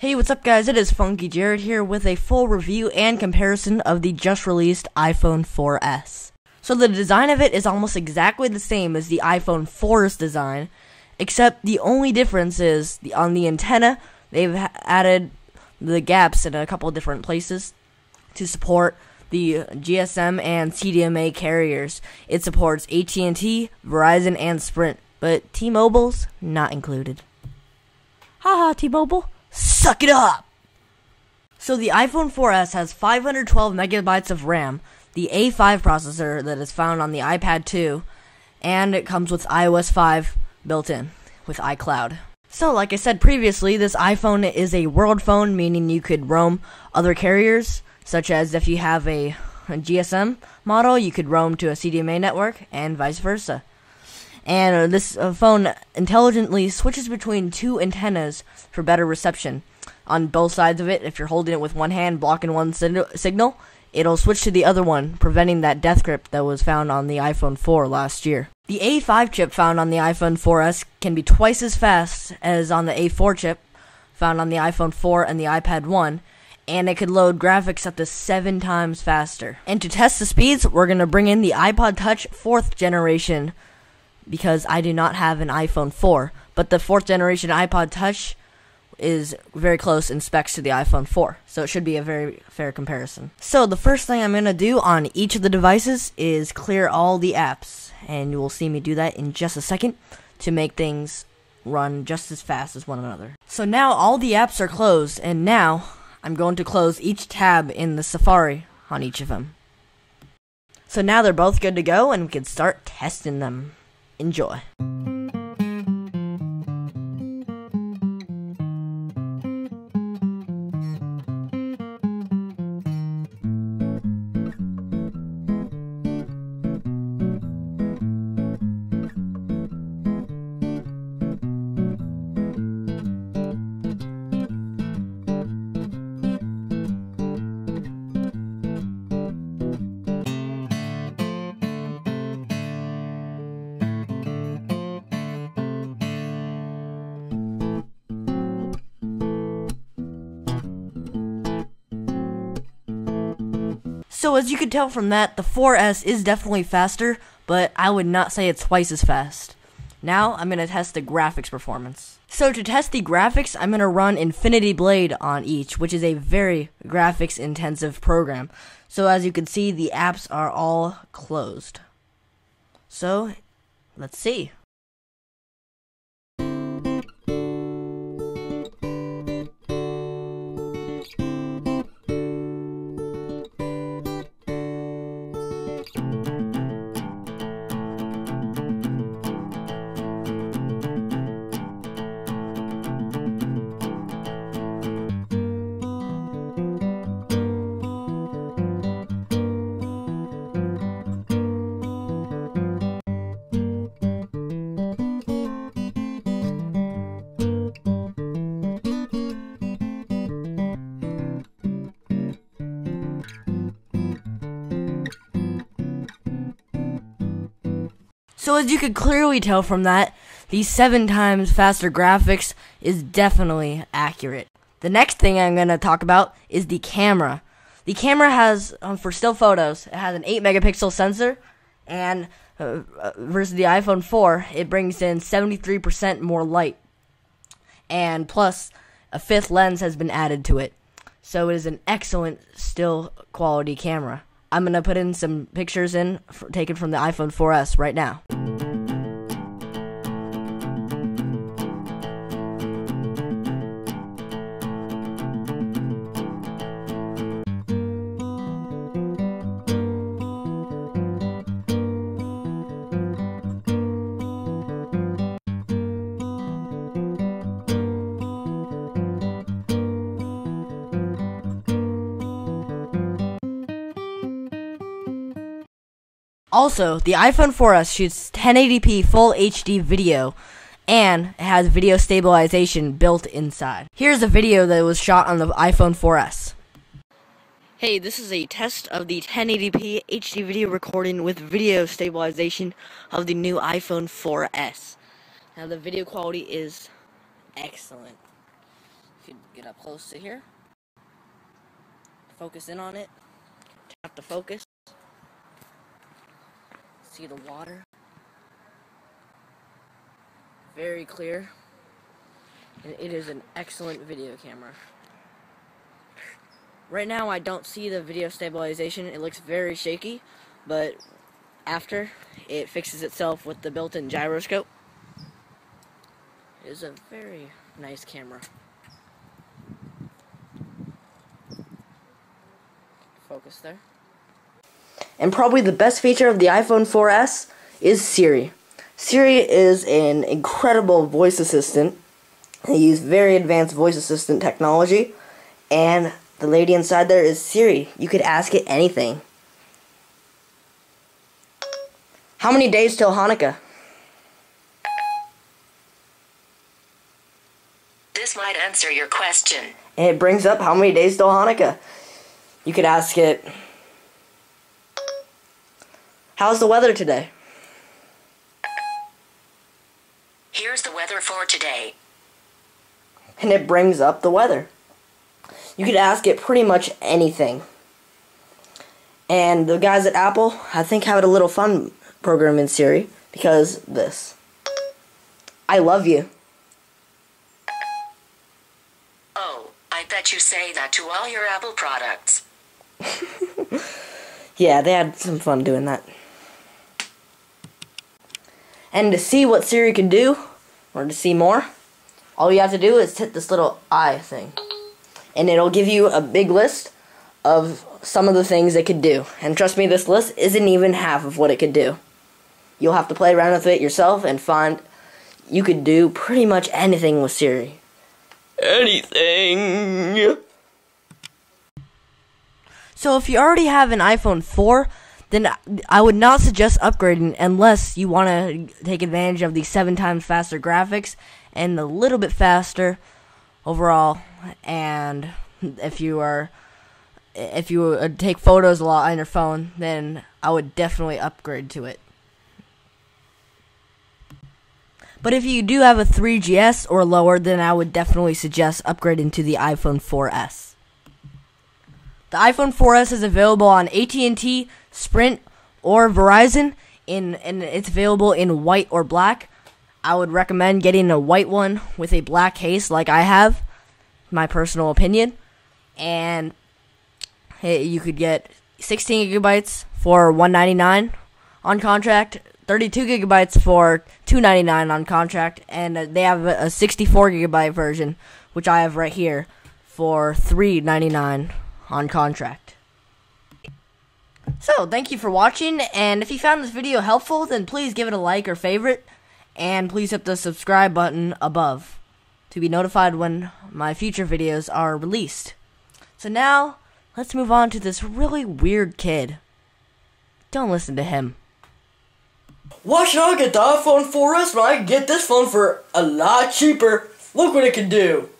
Hey, what's up guys, it is Funky Jared here with a full review and comparison of the just released iPhone 4S. So the design of it is almost exactly the same as the iPhone 4's design, except the only difference is on the antenna, they've added the gaps in a couple of different places to support the GSM and CDMA carriers. It supports AT&T, Verizon, and Sprint, but T-Mobile's not included. Haha, T-Mobile. Suck it up! So the iPhone 4S has 512 megabytes of RAM, the A5 processor that is found on the iPad 2, and it comes with iOS 5 built in with iCloud. So like I said previously, this iPhone is a world phone, meaning you could roam other carriers, such as if you have a GSM model, you could roam to a CDMA network, and vice versa. And this phone intelligently switches between two antennas for better reception. On both sides of it, if you're holding it with one hand, blocking one signal, it'll switch to the other one, preventing that death grip that was found on the iPhone 4 last year. The A5 chip found on the iPhone 4S can be twice as fast as on the A4 chip found on the iPhone 4 and the iPad 1, and it could load graphics up to 7 times faster. And to test the speeds, we're going to bring in the iPod Touch 4th generation, because I do not have an iPhone 4, but the 4th generation iPod Touch is very close in specs to the iPhone 4, so it should be a very fair comparison. So the first thing I'm going to do on each of the devices is clear all the apps, and you will see me do that in just a second to make things run just as fast as one another. So now all the apps are closed, and now I'm going to close each tab in the Safari on each of them. So now they're both good to go, and we can start testing them. Enjoy. So as you can tell from that, the 4S is definitely faster, but I would not say it's twice as fast. Now, I'm going to test the graphics performance. So to test the graphics, I'm going to run Infinity Blade on each, which is a very graphics intensive program. So as you can see, the apps are all closed. So, let's see. So as you could clearly tell from that, the 7 times faster graphics is definitely accurate. The next thing I'm going to talk about is the camera. The camera has, for still photos, it has an 8 megapixel sensor, and versus the iPhone 4, it brings in 73% more light. And plus, a 5th lens has been added to it. So it is an excellent still quality camera. I'm going to put in some pictures taken from the iPhone 4S right now. Also, the iPhone 4S shoots 1080p full HD video, and it has video stabilization built inside. Here's a video that was shot on the iPhone 4S. Hey, this is a test of the 1080p HD video recording with video stabilization of the new iPhone 4S. Now the video quality is excellent. You could get up close to here. Focus in on it. Tap to focus. See the water. Very clear. And it is an excellent video camera. Right now I don't see the video stabilization. It looks very shaky, but after it fixes itself with the built-in gyroscope. It is a very nice camera. Focus there. And probably the best feature of the iPhone 4S is Siri. Siri is an incredible voice assistant. They use very advanced voice assistant technology, and the lady inside there is Siri. You could ask it anything. How many days till Hanukkah? This might answer your question. And it brings up how many days till Hanukkah. You could ask it, how's the weather today? Here's the weather for today. And it brings up the weather. You could ask it pretty much anything. And the guys at Apple, I think, have a little fun program in Siri, because this. I love you. Oh, I bet you say that to all your Apple products. Yeah, they had some fun doing that. And to see what Siri can do, or to see more, all you have to do is hit this little eye thing. And it'll give you a big list of some of the things it could do. And trust me, this list isn't even half of what it could do. You'll have to play around with it yourself and find you could do pretty much anything with Siri. Anything! So if you already have an iPhone 4, then I would not suggest upgrading unless you want to take advantage of the 7 times faster graphics and a little bit faster overall. And if you take photos a lot on your phone, then I would definitely upgrade to it. But if you do have a 3GS or lower, then I would definitely suggest upgrading to the iPhone 4S. The iPhone 4S is available on AT&T, Sprint, or Verizon, and it's available in white or black. I would recommend getting a white one with a black case like I have, my personal opinion. And you could get 16 gigabytes for $199 on contract, 32 gigabytes for $299 on contract, and they have a 64 gigabyte version, which I have right here, for $399 on contract. So, thank you for watching, and if you found this video helpful, then please give it a like or favorite, and please hit the subscribe button above to be notified when my future videos are released. So now, let's move on to this really weird kid. Don't listen to him. Why should I get the iPhone 4S when I can get this phone for a lot cheaper? Look what it can do.